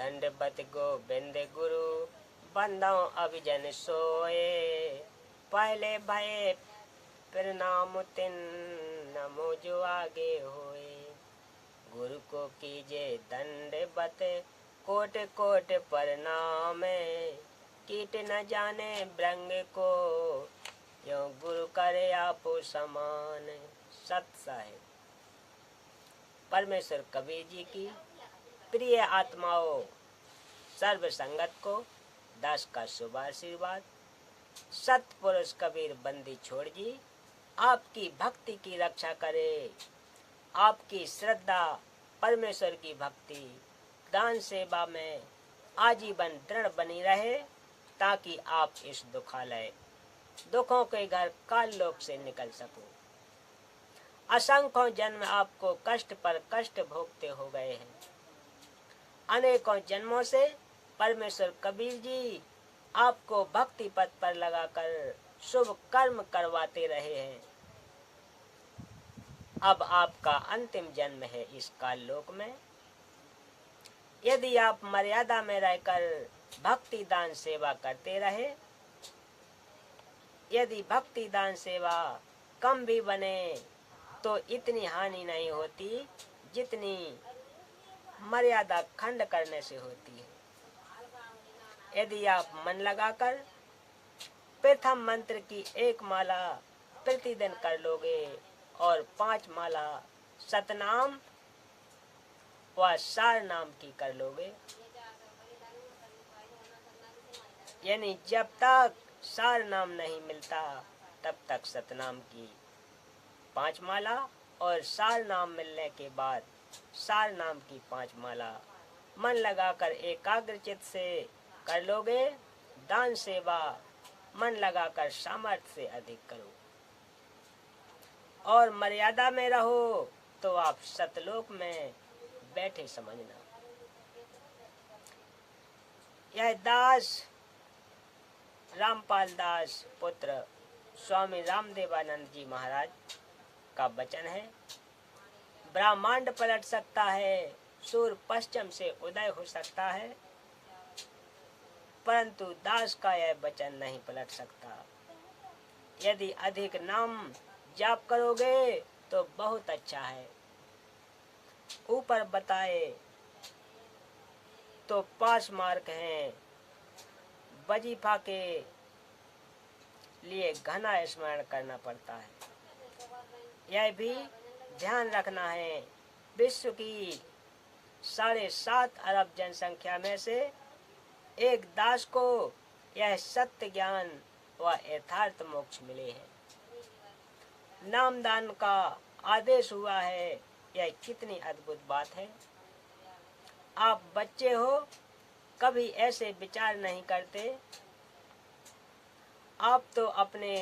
दंडवत गोविंद गुरु बंदो अभिजन सोए। पहले भये प्रणाम तिन नमो जो आगे होए। गुरु को कीजे दंडवत कोट कोट प्रणाम। कीट न जाने ब्रंग को यो गुरु करे आपो समान। सत साहिब। परमेश्वर कबीर जी की प्रिय आत्माओं, सर्व संगत को दास का शुभ आशीर्वाद। सतपुरुष कबीर बंदी छोड़ जी आपकी भक्ति की रक्षा करे। आपकी श्रद्धा परमेश्वर की भक्ति दान सेवा में आजीवन दृढ़ बनी रहे, ताकि आप इस दुखों के घर काल लोक से निकल सको। असंख्यों जन्म आपको कष्ट पर कष्ट भोगते हो गए हैं। अनेकों जन्मों से परमेश्वर कबीर जी आपको भक्ति पथ पर लगाकर शुभ कर्म करवाते रहे हैं। अब आपका अंतिम जन्म है इस काल लोक में। यदि आप मर्यादा में रहकर भक्ति दान सेवा करते रहे, यदि भक्ति दान सेवा कम भी बने तो इतनी हानि नहीं होती जितनी मर्यादा खंड करने से होती है। यदि आप मन लगाकर प्रथम मंत्र की 1 माला प्रतिदिन कर लोगे और 5 माला सतनाम व सार नाम की कर लोगे, यानी जब तक सार नाम नहीं मिलता तब तक सतनाम की 5 माला और सार नाम मिलने के बाद सार नाम की 5 माला मन लगाकर एकाग्रचित से कर लोगे। दान सेवा मन लगाकर सामर्थ्य से अधिक करो और मर्यादा में रहो तो आप सतलोक में बैठे समझना। यह दास रामपाल दास पुत्र स्वामी रामदेवानंद जी महाराज का वचन है। ब्रह्मांड पलट सकता है, सूर्य पश्चिम से उदय हो सकता है, परंतु दास का यह वचन नहीं पलट सकता। यदि अधिक नाम जाप करोगे तो बहुत अच्छा है। ऊपर बताए तो 5 मार्ग हैं। वजीफा के लिए घना स्मरण करना पड़ता है। यह भी ध्यान रखना है, विश्व की 7.5 अरब जनसंख्या में से एक दास को यह सत्य ज्ञान व यथार्थ मोक्ष मिले हैं। नामदान का आदेश हुआ है, यह कितनी अद्भुत बात है। आप बच्चे हो, कभी ऐसे विचार नहीं करते। आप तो अपने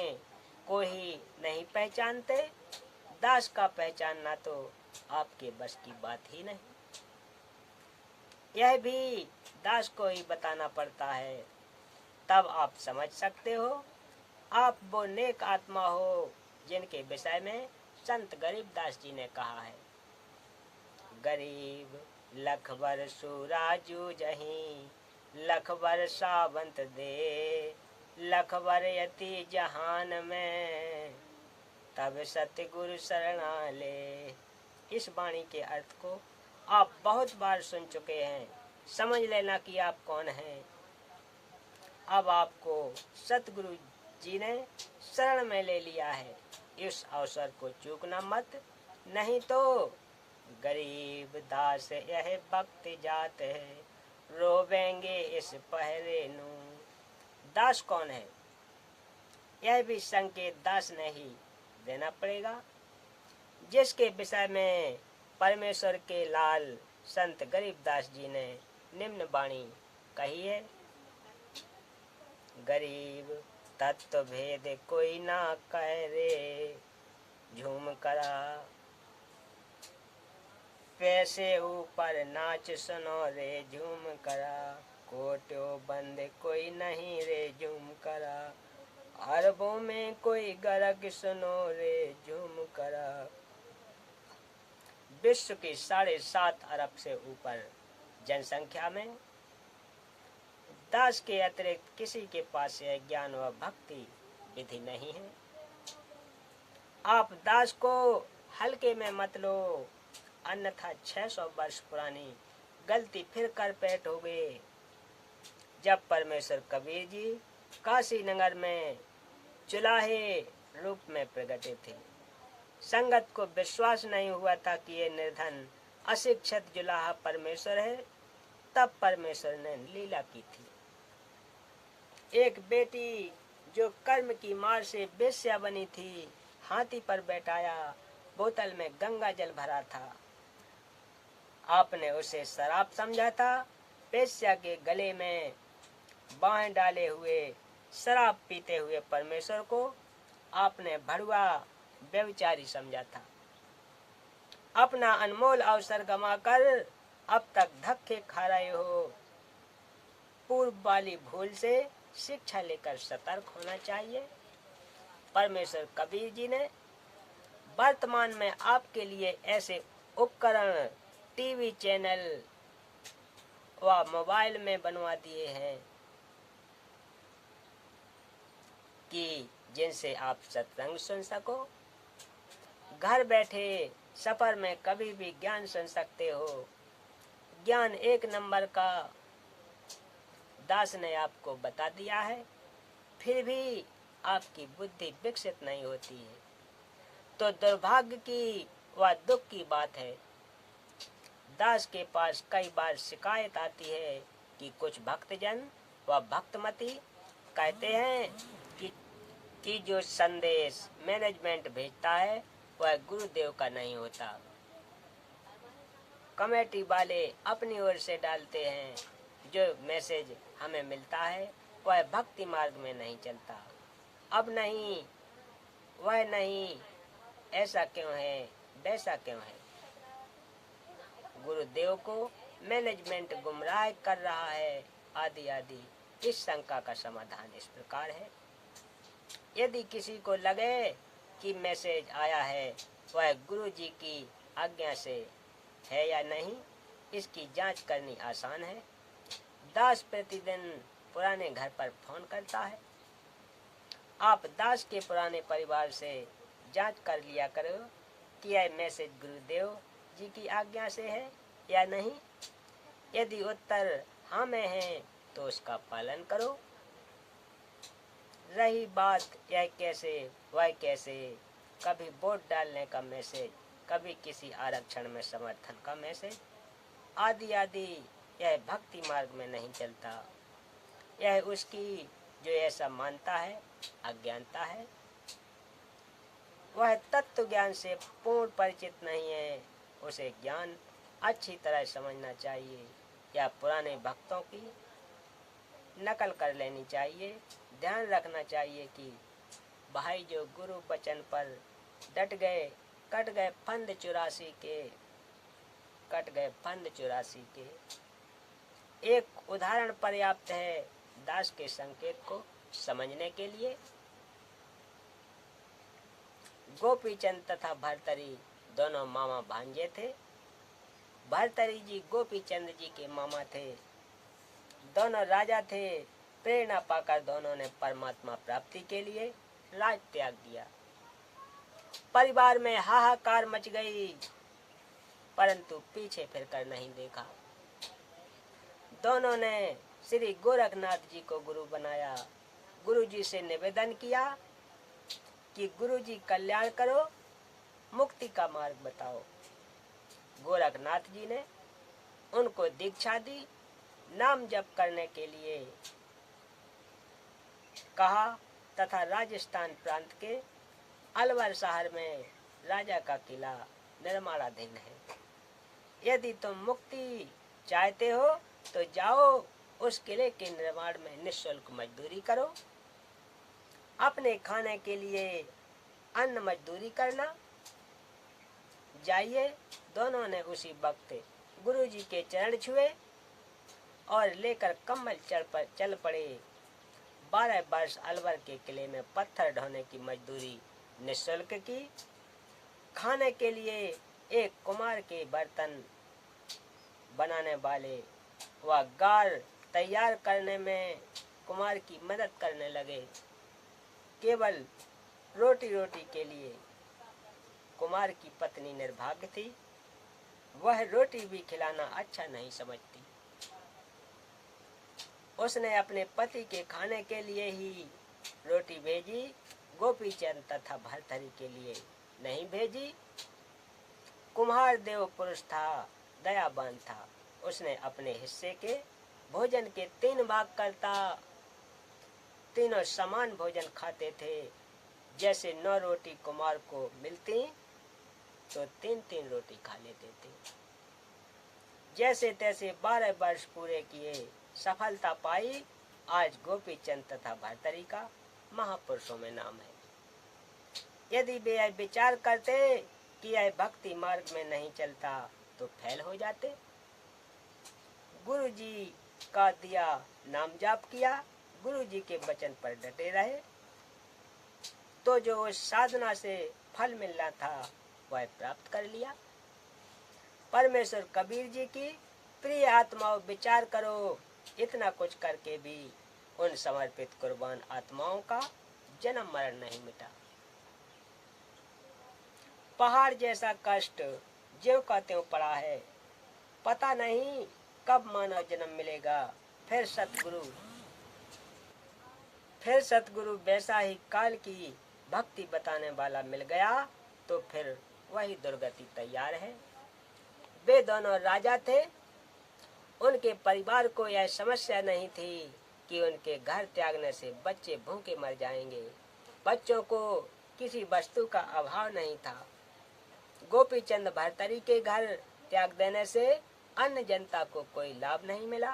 को ही नहीं पहचानते, दास का पहचानना तो आपके बस की बात ही नहीं। यह भी दास को ही बताना पड़ता है, तब आप समझ सकते हो। आप वो नेक आत्मा हो जिनके विषय में संत गरीबदास जी ने कहा है, गरीब लखबर सुराजू जहीं, लखबर सावंत दे, लखबर यति जहान में, तब सतगुरु शरणा ले। इस वाणी के अर्थ को आप बहुत बार सुन चुके हैं। समझ लेना कि आप कौन हैं। अब आपको सतगुरु जी ने शरण में ले लिया है, इस अवसर को चूकना मत, नहीं तो गरीब दास यह भक्त जात है, रोवेंगे इस पहरे नू। दास कौन है, यह भी संकेत दास ने ही देना पड़ेगा, जिसके विषय में परमेश्वर के लाल संत गरीबदास जी ने निम्न वाणी कही है, गरीब तत्व भेद कोई ना कह रे, झूम करा पैसे ऊपर नाच सुनो रे, झूम करा कोट्यो बंद कोई नहीं रे, झूम करा अरबों में कोई गरग सुनो रे, झूम करा। विश्व की 7.5 अरब से ऊपर जनसंख्या में दास के अतिरिक्त किसी के पास यह ज्ञान व भक्ति विधि नहीं है। आप दास को हल्के में मत लो, अन्यथा 600 वर्ष पुरानी गलती फिर कर बैठोगे। जब परमेश्वर कबीर जी काशी नगर में चुलाहे रूप में प्रगटे थे, संगत को विश्वास नहीं हुआ था कि ये निर्धन अशिक्षित जुलाहा परमेश्वर है। तब परमेश्वर ने लीला की थी। एक बेटी जो कर्म की मार से बेश्या बनी थी, हाथी पर बैठाया, बोतल में गंगा जल भरा था। आपने उसे शराब समझा था। बेश्या के गले में बाएं डाले हुए शराब पीते हुए परमेश्वर को आपने भड़ुआ व्यभिचारी समझा था। अपना अनमोल अवसर गंवाकर अब तक धक्के खा रहे हो। पूर्व वाली भूल से शिक्षा लेकर सतर्क होना चाहिए। परमेश्वर कबीर जी ने वर्तमान में आपके लिए ऐसे उपकरण टीवी चैनल व मोबाइल में बनवा दिए हैं कि जिनसे आप सत्संग सुन सको। घर बैठे सफर में कभी भी ज्ञान सुन सकते हो। ज्ञान 1 नंबर का दास ने आपको बता दिया है, फिर भी आपकी बुद्धि विकसित नहीं होती है, तो दुर्भाग्य की व दुख की बात है। दास के पास कई बार शिकायत आती है कि कुछ भक्तजन व भक्तमती कहते हैं कि जो संदेश मैनेजमेंट भेजता है वह गुरुदेव का नहीं होता। कमेटी वाले अपनी ओर से डालते हैं, जो मैसेज हमें मिलता है वह भक्ति मार्ग में नहीं चलता। अब नहीं, वह नहीं, ऐसा क्यों है, वैसा क्यों है। गुरुदेव को मैनेजमेंट गुमराह कर रहा है, आदि आदि। इस शंका का समाधान इस प्रकार है। यदि किसी को लगे कि मैसेज आया है वह गुरु जी की आज्ञा से है या नहीं, इसकी जांच करनी आसान है। दास प्रतिदिन पुराने घर पर फोन करता है। आप दास के पुराने परिवार से जांच कर लिया करो कि यह मैसेज गुरुदेव जी की आज्ञा से है या नहीं। यदि उत्तर हाँ में है तो उसका पालन करो। रही बात यह कैसे वह कैसे, कभी वोट डालने का मैसेज, कभी किसी आरक्षण में समर्थन का मैसेज, आदि आदि, यह भक्ति मार्ग में नहीं चलता। यह उसकी जो ऐसा मानता है अज्ञानता है। वह तत्व ज्ञान से पूर्ण परिचित नहीं है। उसे ज्ञान अच्छी तरह समझना चाहिए या पुराने भक्तों की नकल कर लेनी चाहिए। ध्यान रखना चाहिए कि भाई जो गुरु वचन पर डट गए, कट गए फंद 84 के। एक उदाहरण पर्याप्त है दास के संकेत को समझने के लिए। गोपीचंद तथा भरतरी दोनों मामा भांजे थे। भरतरी जी गोपीचंद जी के मामा थे। दोनों राजा थे। प्रेरणा पाकर दोनों ने परमात्मा प्राप्ति के लिए राज त्याग दिया। परिवार में हाहाकार मच गई, परंतु पीछे फिरकर नहीं देखा। दोनों ने श्री गोरखनाथ जी को गुरु बनाया। गुरु जी से निवेदन किया कि गुरु जी कल्याण करो, मुक्ति का मार्ग बताओ। गोरखनाथ जी ने उनको दीक्षा दी, नाम जप करने के लिए कहा तथा राजस्थान प्रांत के अलवर शहर में राजा का किला निर्माणाधीन है। यदि तुम मुक्ति चाहते हो तो जाओ, उस किले के निर्माण में निःशुल्क मजदूरी करो। अपने खाने के लिए अन्न मजदूरी करना। जाइए। दोनों ने उसी वक्त गुरु जी के चरण छुए और लेकर कम्बल चल पड़े। 12 वर्ष अलवर के किले में पत्थर ढोने की मजदूरी निःशुल्क की। खाने के लिए एक कुम्हार के बर्तन बनाने वाले व गार तैयार करने में कुमार की मदद करने लगे। केवल रोटी रोटी के लिए कुमार की पत्नी निर्भाग्य थी। वह रोटी भी खिलाना अच्छा नहीं समझती। उसने अपने पति के खाने के लिए ही रोटी भेजी, गोपीचंद तथा भर्तृहरि के लिए नहीं भेजी। कुम्हार देव पुरुष था, दयावान था। उसने अपने हिस्से के भोजन के 3 भाग करता। तीनों समान भोजन खाते थे। जैसे 9 रोटी कुमार को मिलती तो 3-3 रोटी खा लेते थे। जैसे तैसे 12 वर्ष पूरे किए, सफलता पाई। आज गोपीचंद तथा भर्तृहरि का महापुरुषों में नाम है। यदि वे यह विचार करते कि यह भक्ति मार्ग में नहीं चलता तो फेल हो जाते। गुरु जी का दिया नाम जाप किया, गुरु जी के वचन पर डटे रहे तो जो उस साधना से फल मिलना था वह प्राप्त कर लिया। परमेश्वर कबीर जी की प्रिय आत्माओं, विचार करो, इतना कुछ करके भी उन समर्पित कुर्बान आत्माओं का जन्म मरण नहीं मिटा। पहाड़ जैसा कष्ट ज्यों का त्यों पड़ा है। पता नहीं कब मानव जन्म मिलेगा। फिर सतगुरु वैसा ही काल की भक्ति बताने वाला मिल गया तो फिर वही दुर्गति तैयार है। वे दोनों राजा थे। उनके परिवार को यह समस्या नहीं थी कि उनके घर त्यागने से बच्चे भूखे मर जाएंगे। बच्चों को किसी वस्तु का अभाव नहीं था। गोपीचंद भर्तृहरि के घर त्याग देने से अन्य जनता को कोई लाभ नहीं मिला,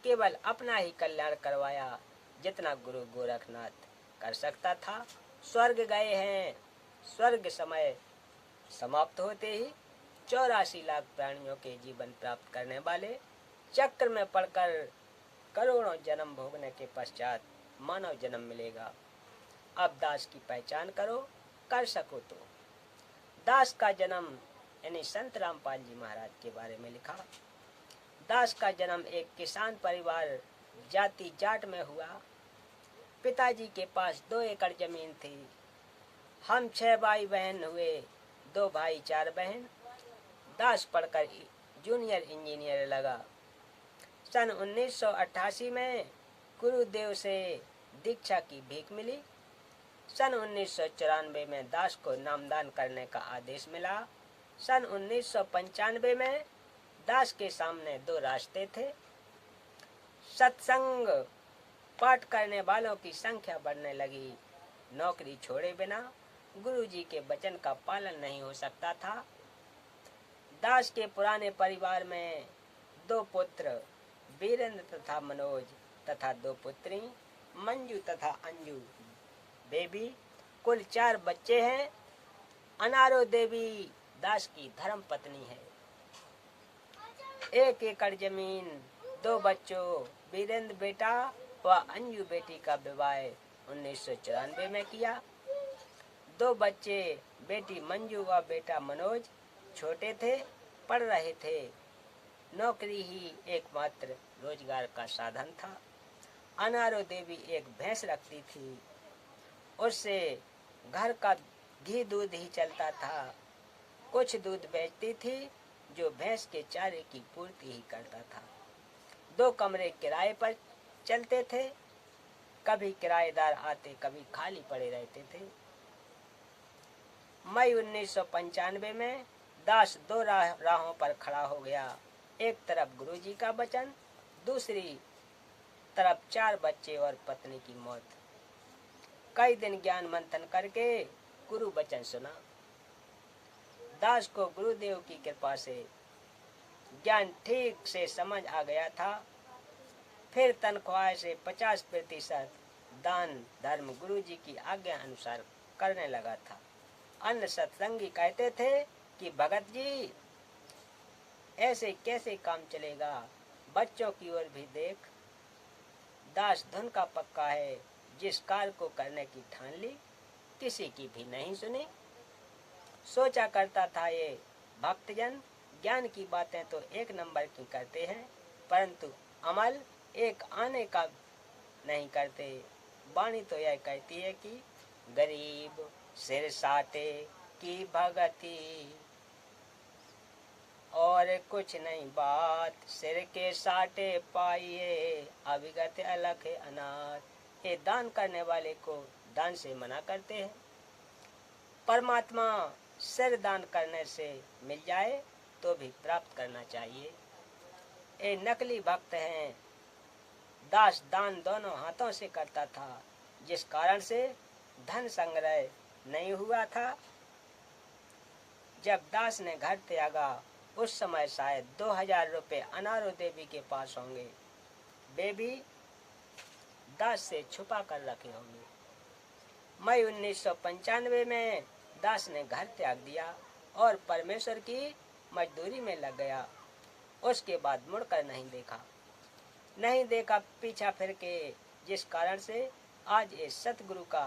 केवल अपना ही कल्याण करवाया जितना गुरु गोरखनाथ कर सकता था। स्वर्ग गए हैं। स्वर्ग समय समाप्त होते ही 84 लाख प्राणियों के जीवन प्राप्त करने वाले चक्र में पड़कर करोड़ों जन्म भोगने के पश्चात मानव जन्म मिलेगा। अब दास की पहचान करो, कर सको तो। दास का जन्म यानी संत रामपाल जी महाराज के बारे में लिखा। दास का जन्म एक किसान परिवार जाति जाट में हुआ। पिताजी के पास 2 एकड़ जमीन थी। हम 6 भाई बहन हुए, 2 भाई 4 बहन। दास पढ़कर जूनियर इंजीनियर लगा। सन 1988 में गुरुदेव से दीक्षा की भीख मिली। सन 1994 में दास को नामदान करने का आदेश मिला। सन 1995 में दास के सामने 2 रास्ते थे। सत्संग पाठ करने वालों की संख्या बढ़ने लगी। नौकरी छोड़े बिना गुरु जी के वचन का पालन नहीं हो सकता था। दास के पुराने परिवार में 2 पुत्र वीरेंद्र तथा मनोज तथा 2 पुत्री मंजू तथा अंजू बेबी, कुल 4 बच्चे हैं। अनारो देवी दास की धर्म पत्नी है। 1 एकड़ जमीन, 2 बच्चों वीरेंद्र बेटा व अंजू बेटी का विवाह 1994 में किया। 2 बच्चे बेटी मंजू व बेटा मनोज छोटे थे, पढ़ रहे थे। नौकरी ही एकमात्र रोजगार का साधन था। अनारो देवी एक भैंस रखती थी। उससे घर का घी दूध ही चलता था। कुछ दूध बेचती थी जो भैंस के चारे की पूर्ति ही करता था। 2 कमरे किराए पर चलते थे। कभी किराएदार आते, कभी खाली पड़े रहते थे। मई 1995 में दास 2 राहों पर खड़ा हो गया। एक तरफ गुरु जी का वचन, दूसरी तरफ 4 बच्चे और पत्नी की मौत। कई दिन ज्ञान मंथन करके गुरु वचन सुना। दास को गुरुदेव की कृपा से ज्ञान ठीक से समझ आ गया था। फिर तनख्वाह से 50% दान धर्म गुरु जी की आज्ञा अनुसार करने लगा था। अन्य सत्संगी कहते थे कि भगत जी ऐसे कैसे काम चलेगा, बच्चों की ओर भी देख। दास धुन का पक्का है। जिस कार्य को करने की ठान ली, किसी की भी नहीं सुनी। सोचा करता था ये भक्तजन ज्ञान की बातें तो 1 नंबर की करते हैं, परंतु अमल एक आने का नहीं करते। वाणी तो यह कहती है कि गरीब सिर साटे की भगती, और कुछ नहीं बात सिर के साटे पाइए, अविगत अलख अनाथ। ये दान करने वाले को दान से मना करते हैं। परमात्मा सिर दान करने से मिल जाए तो भी प्राप्त करना चाहिए। ये नकली भक्त हैं। दास दान दोनों हाथों से करता था, जिस कारण से धन संग्रह नहीं हुआ था। जब दास ने घर त्यागा उस समय शायद 2000 रुपये अनारो देवी के पास होंगे। वे भी दास से छुपा कर रखे होंगे। मई 1995 में दास ने घर त्याग दिया और परमेश्वर की मजदूरी में लग गया। उसके बाद मुड़कर नहीं देखा पीछा फिर के, जिस कारण से आज ये सतगुरु का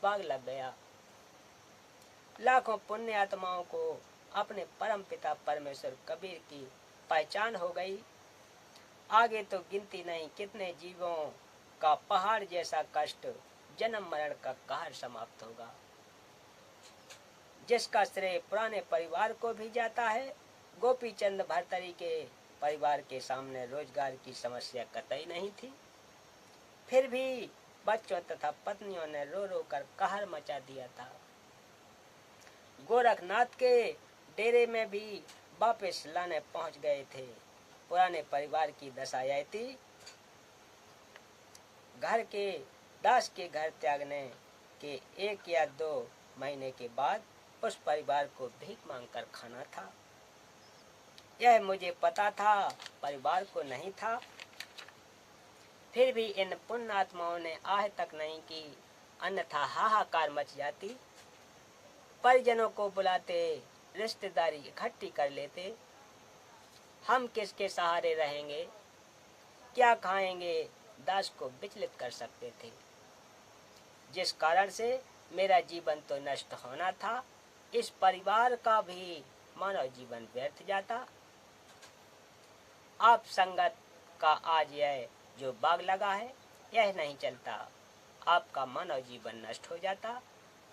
बाग लग गया। लाखों पुण्य आत्माओं को अपने परम पिता परमेश्वर कबीर की पहचान हो गई। आगे तो गिनती नहीं कितने जीवों का पहाड़ जैसा कष्ट, जन्म मरण का कहर समाप्त होगा। जिसका श्रेय पुराने परिवार को भी जाता है। गोपीचंद भरतरी के परिवार के सामने रोजगार की समस्या कतई नहीं थी, फिर भी बच्चों तथा पत्नियों ने रो रो कर कहर मचा दिया था। गोरखनाथ के डेरे में भी वापस लाने पहुंच गए थे। पुराने परिवार की दशा यह थी, दास के घर त्यागने के 1 या 2 महीने के बाद उस परिवार को भीख मांगकर खाना था। यह मुझे पता था, परिवार को नहीं था। फिर भी इन पुण्य आत्माओं ने आह तक नहीं की, अन्यथा हाहाकार मच जाती। परिजनों को बुलाते, रिश्तेदारी इकट्ठी कर लेते। हम किसके सहारे रहेंगे, क्या खाएंगे, दास को विचलित कर सकते थे। जिस कारण से मेरा जीवन तो नष्ट होना था, इस परिवार का भी मानव जीवन व्यर्थ जाता। आप संगत का आज यह जो बाग लगा है, यह नहीं चलता, आपका मानव जीवन नष्ट हो जाता।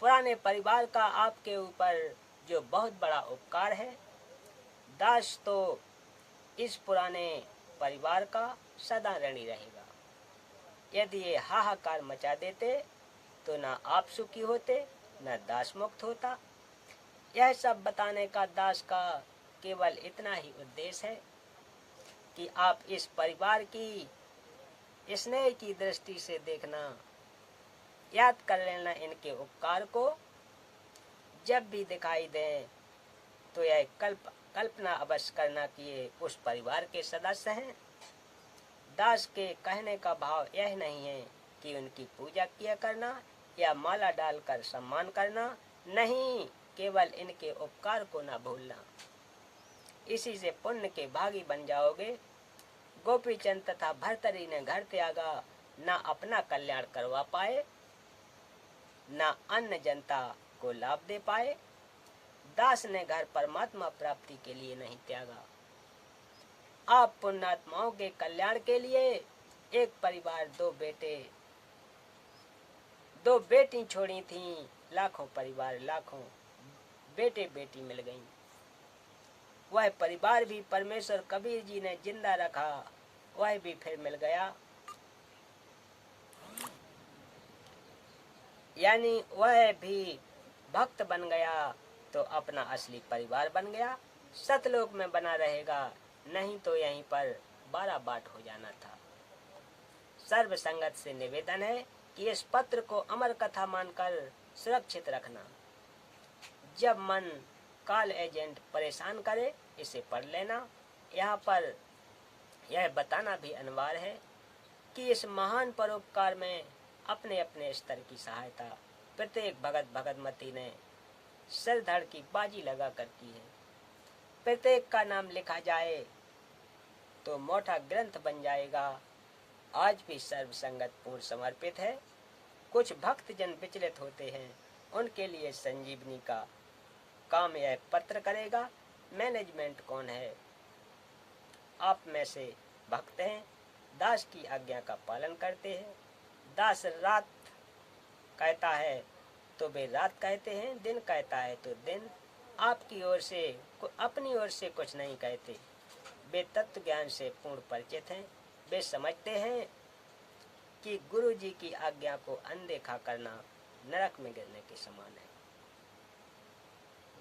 पुराने परिवार का आपके ऊपर जो बहुत बड़ा उपकार है, दास तो इस पुराने परिवार का सदा ऋणी रहेगा। यदि ये हाहाकार मचा देते तो ना आप सुखी होते, न दास मुक्त होता। यह सब बताने का दास का केवल इतना ही उद्देश्य है कि आप इस परिवार की स्नेह की दृष्टि से देखना, याद कर लेना इनके उपकार को। जब भी दिखाई दे तो यह कल्पना अवश्य करना कि ये उस परिवार के सदस्य हैं। दास के कहने का भाव यह नहीं है कि उनकी पूजा किया करना या माला डालकर सम्मान करना, नहीं, केवल इनके उपकार को न भूलना। इसी से पुण्य के भागी बन जाओगे। गोपीचंद तथा भरतरी ने घर त्यागा, न अपना कल्याण करवा पाए, न अन्य जनता को लाभ दे पाए। दास ने घर परमात्मा प्राप्ति के लिए नहीं त्यागा। आप पुण्यात्माओं के कल्याण के लिए एक परिवार, 2 बेटी छोड़ी थीं। लाखों परिवार, लाखों बेटे बेटी मिल गईं। वह परिवार भी परमेश्वर कबीर जी ने जिंदा रखा, वह भी फिर मिल गया। यानी वह भी भक्त बन गया तो अपना असली परिवार बन गया। सतलोक में बना रहेगा, नहीं तो यहीं पर 12 बाट हो जाना था। सर्व संगत से निवेदन है कि इस पत्र को अमर कथा मानकर सुरक्षित रखना। जब मन कॉल एजेंट परेशान करे, इसे पढ़ लेना। यहाँ पर यह बताना भी अनिवार्य है कि इस महान परोपकार में अपने अपने स्तर की सहायता प्रत्येक भगत भगतमती ने सिर धड़ की बाजी लगा कर की है। प्रत्येक का नाम लिखा जाए तो मोटा ग्रंथ बन जाएगा। आज भी सर्व संगत पूर्ण समर्पित है। कुछ भक्त जन विचलित होते हैं, उनके लिए संजीवनी का काम यह पत्र करेगा। मैनेजमेंट कौन है? आप में से भक्त हैं, दास की आज्ञा का पालन करते हैं। दास रात कहता है तो वे रात कहते हैं, दिन कहता है तो दिन। आपकी ओर से अपनी ओर से कुछ नहीं कहते। वे तत्व ज्ञान से पूर्ण परिचित हैं। वे समझते हैं कि गुरु जी की आज्ञा को अनदेखा करना नरक में गिरने के समान है।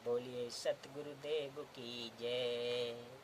बोलिए सतगुरुदेव की जय।